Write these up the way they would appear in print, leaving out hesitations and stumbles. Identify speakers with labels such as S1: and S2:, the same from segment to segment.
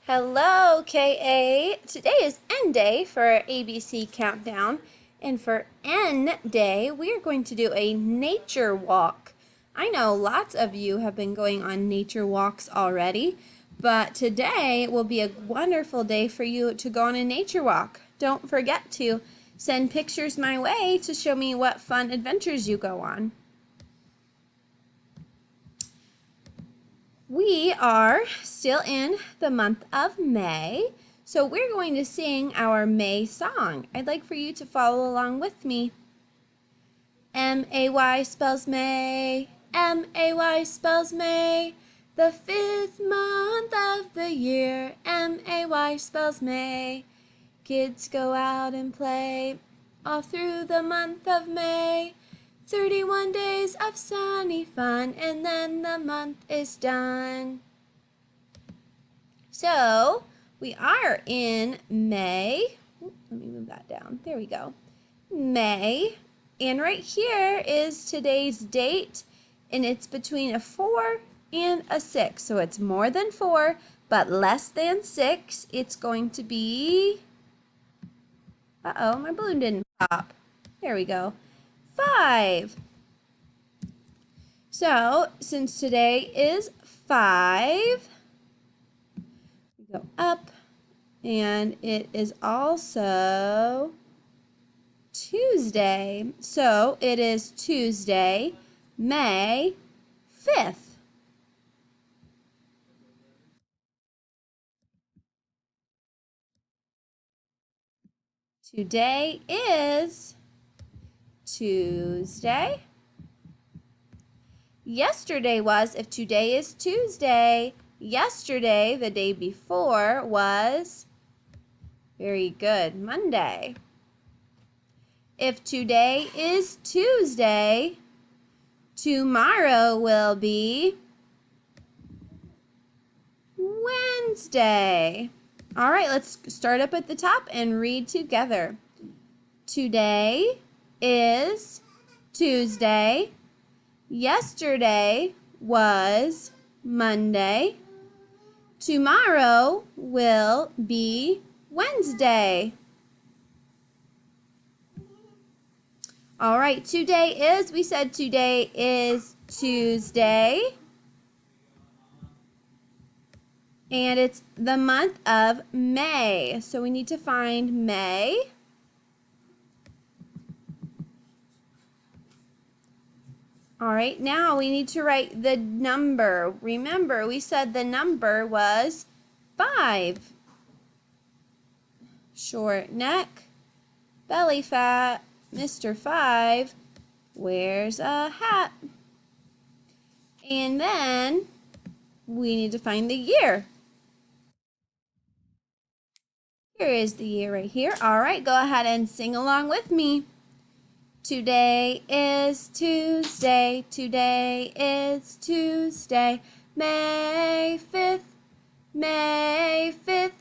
S1: Hello, KA. Today is N Day for ABC Countdown. And for N Day, we are going to do a nature walk. I know lots of you have been going on nature walks already, but today will be a wonderful day for you to go on a nature walk. Don't forget to send pictures my way to show me what fun adventures you go on. We are still in the month of May, so we're going to sing our May song. I'd like for you to follow along with me. M-A-Y spells May, M-A-Y spells May, the 5th month of the year, M-A-Y spells May. Kids go out and play all through the month of May. 31 days of sunny fun, and then the month is done. So, we are in May. Let me move that down. There we go. May. And right here is today's date, and it's between a 4 and a 6. So it's more than 4, but less than 6. It's going to be... Uh-oh, my balloon didn't pop. There we go. 5. So, since today is 5, we go up, and it is also Tuesday. So, it is Tuesday, May 5th. Today is Tuesday. Yesterday was, if today is Tuesday, yesterday, the day before, was, very good, Monday. If today is Tuesday, tomorrow will be Wednesday. All right, let's start up at the top and read together. Today is Tuesday. Yesterday was Monday. Tomorrow will be Wednesday. All right, today is, we said today is Tuesday. And it's the month of May. So we need to find May. All right, now we need to write the number. Remember, we said the number was 5. Short neck, belly fat, Mr. 5 wears a hat. And then we need to find the year. Here is the year right here. All right, go ahead and sing along with me. Today is Tuesday, today is Tuesday, May 5th, May 5th,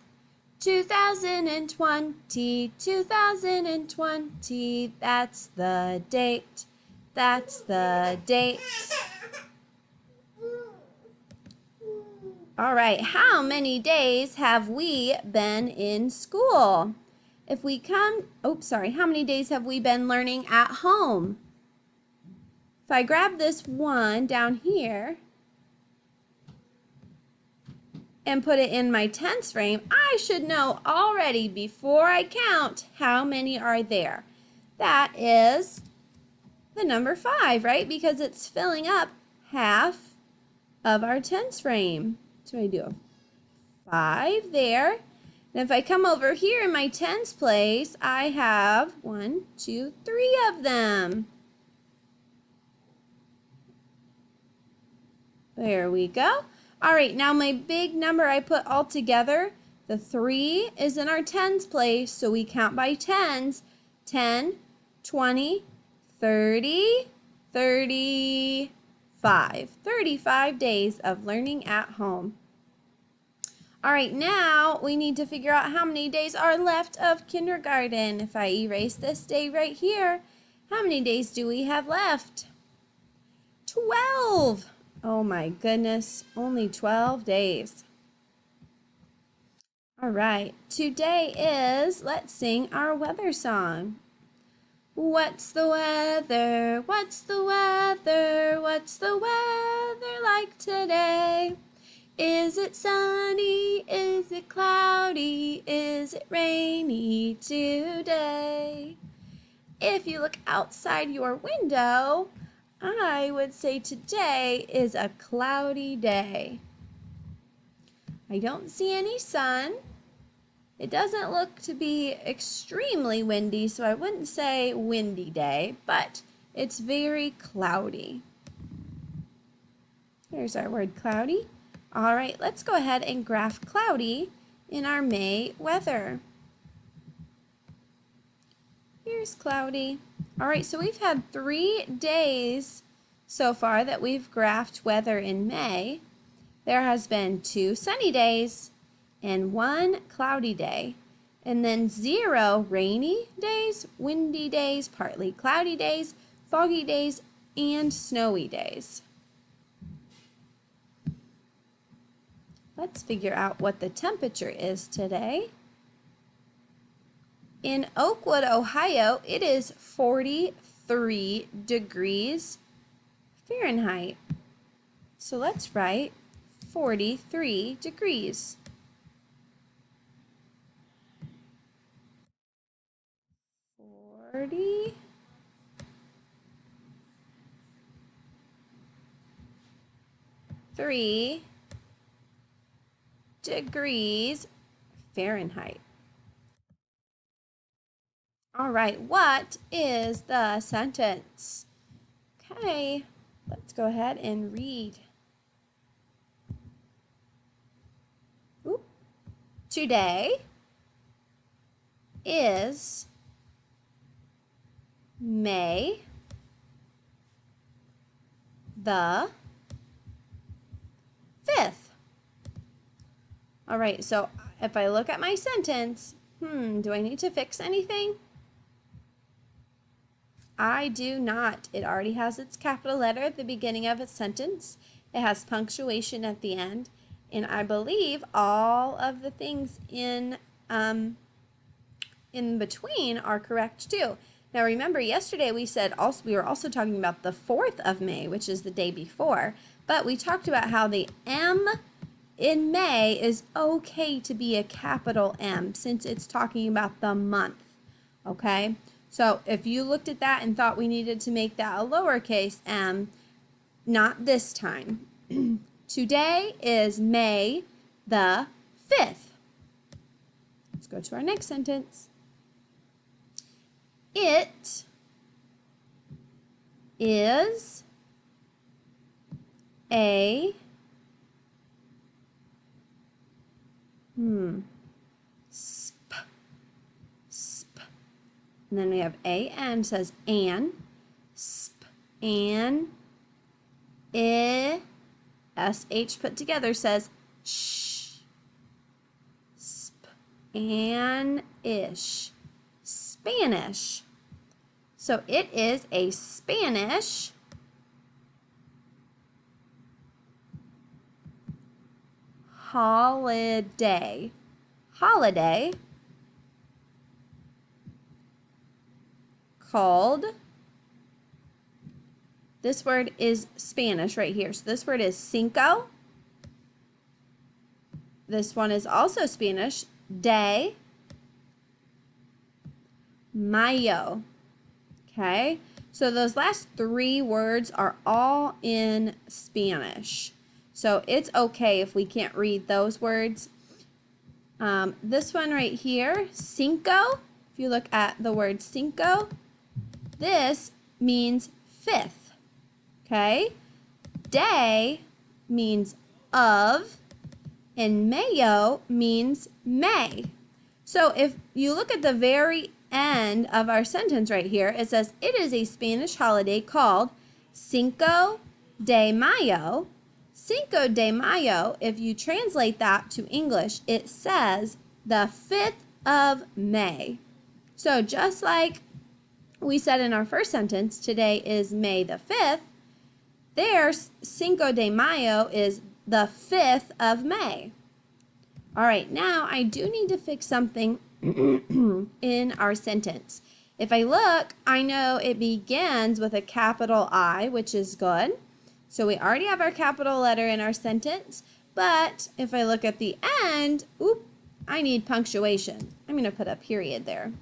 S1: 2020, 2020, that's the date, that's the date. All right, how many days have we been in school? If we come, how many days have we been learning at home? If I grab this 1 down here and put it in my tens frame, I should know already before I count how many are there. That is the number 5, right? Because it's filling up half of our tens frame. So I do a 5 there. And if I come over here in my tens place, I have 1, 2, 3 of them. There we go. All right, now my big number I put all together, the 3 is in our tens place, so we count by tens. 10, 20, 30, 35. 35 days of learning at home. All right, now we need to figure out how many days are left of kindergarten. If I erase this day right here, how many days do we have left? 12. Oh my goodness, only 12 days. All right, today is, let's sing our weather song. What's the weather? What's the weather? What's the weather like today? Is it sunny? Is it cloudy? Is it rainy today? If you look outside your window, I would say today is a cloudy day. I don't see any sun. It doesn't look to be extremely windy, so I wouldn't say windy day, but it's very cloudy. There's our word cloudy. All right, let's go ahead and graph cloudy in our May weather. Here's cloudy. All right, so we've had 3 days so far that we've graphed weather in May. There has been 2 sunny days and 1 cloudy day, and then 0 rainy days, windy days, partly cloudy days, foggy days, and snowy days. Let's figure out what the temperature is today. In Oakwood, Ohio, it is 43 degrees Fahrenheit. So let's write 43 degrees. 43 degrees Fahrenheit. All right, what is the sentence? Okay, let's go ahead and read. Today is May the 5th. All right, so if I look at my sentence, do I need to fix anything? I do not. It already has its capital letter at the beginning of its sentence. It has punctuation at the end. And I believe all of the things in between are correct too. Now remember, yesterday we were also talking about the 4th of May, which is the day before. But we talked about how the M in May is okay to be a capital M since it's talking about the month. Okay? So if you looked at that and thought we needed to make that a lowercase m, not this time. Today is May the 5th. Let's go to our next sentence. It is a and then we have an says an, sp, an, sh put together says sh, Spanish, Spanish. So it is a Spanish holiday. Holiday called, this word is Spanish right here. So this word is Cinco. This one is also Spanish, de Mayo. Okay, so those last 3 words are all in Spanish. So it's okay if we can't read those words. This one right here, cinco, if you look at the word cinco, this means 5th, okay? De means of, and mayo means May. So if you look at the very end of our sentence right here, it says, it is a Spanish holiday called Cinco de Mayo. Cinco de Mayo, if you translate that to English, it says the 5th of May. So just like we said in our first sentence, today is May the 5th, there's Cinco de Mayo is the 5th of May. All right, now I do need to fix something in our sentence. If I look, I know it begins with a capital I, which is good. So we already have our capital letter in our sentence, but if I look at the end, I need punctuation. I'm going to put a period there.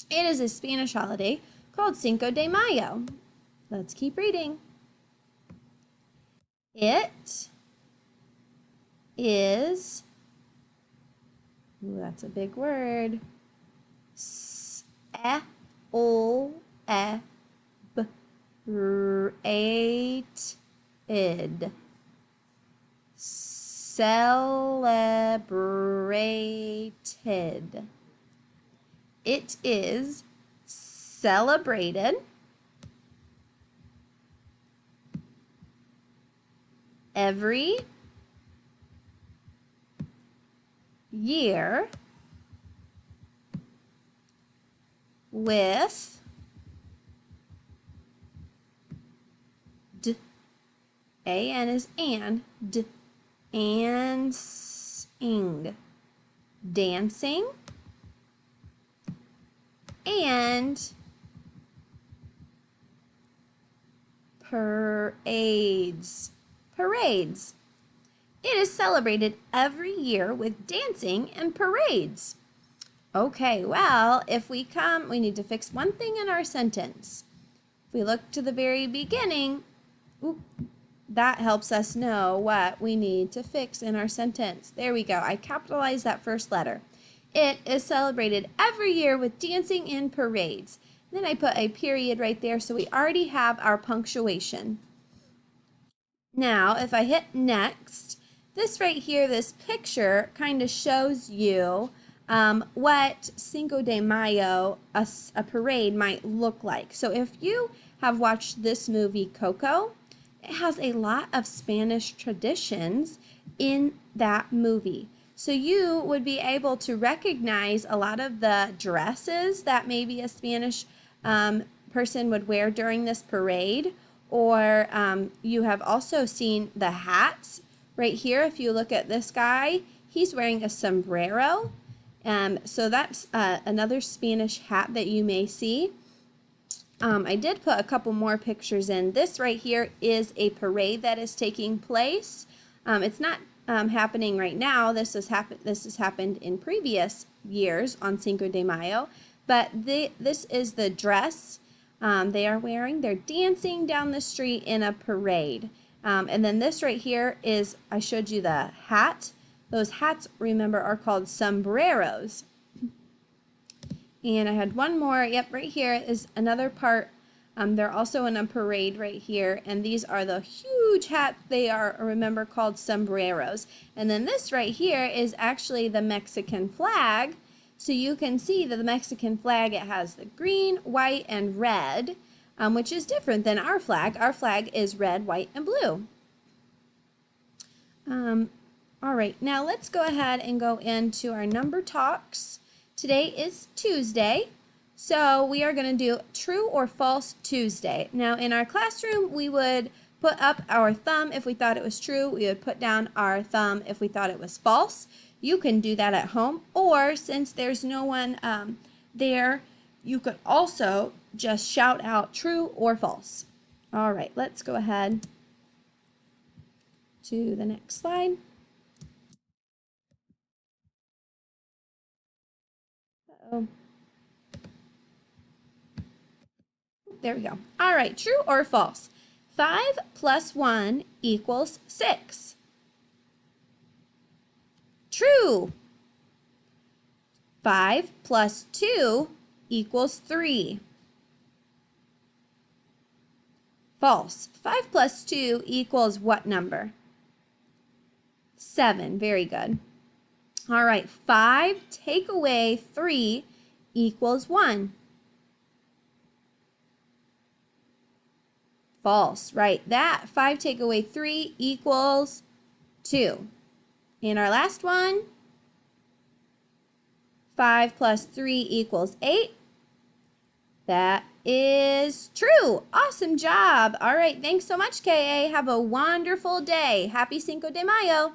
S1: It is a Spanish holiday called Cinco de Mayo. Let's keep reading. It is, that's a big word, celebrated. It is celebrated every year with A-N is and, dancing, and parades. It is celebrated every year with dancing and parades. Okay, well, if we need to fix one thing in our sentence. If we look to the very beginning, that helps us know what we need to fix in our sentence. There we go. I capitalized that first letter. It is celebrated every year with dancing and parades. Then I put a period right there, so we already have our punctuation. Now, if I hit next, this right here, this picture kind of shows you what Cinco de Mayo, a parade, might look like. So if you have watched this movie, Coco, it has a lot of Spanish traditions in that movie. So you would be able to recognize a lot of the dresses that maybe a Spanish person would wear during this parade. Or you have also seen the hats right here. If you look at this guy, he's wearing a sombrero. So that's another Spanish hat that you may see. I did put a couple more pictures in. This right here is a parade that is taking place. It's not happening right now. This has happened in previous years on Cinco de Mayo. But this is the dress they are wearing. They're dancing down the street in a parade. And then this right here is, I showed you the hat. Those hats, remember, are called sombreros. And I had one more. Yep, right here is another part. They're also in a parade right here. And these are the huge hats. They are, remember, called sombreros. And then this right here is actually the Mexican flag. So you can see that the Mexican flag, it has the green, white, and red, which is different than our flag. Our flag is red, white, and blue. All right, now let's go ahead and go into our number talks. Today is Tuesday, so we are going to do True or False Tuesday. Now in our classroom, we would put up our thumb if we thought it was true. We would put down our thumb if we thought it was false. You can do that at home, or since there's no one there, you could also just shout out true or false. All right, let's go ahead to the next slide. Uh-oh. There we go. All right, true or false? 5 plus 1 equals 6. True. 5 plus 2 equals 3. False. 5 plus 2 equals what number? 7. Very good. All right, 5 take away 3 equals 1. False, right. That 5 take away 3 equals 2. And our last one, 5 plus 3 equals 8. That is true. Awesome job. All right, thanks so much, KA. Have a wonderful day. Happy Cinco de Mayo.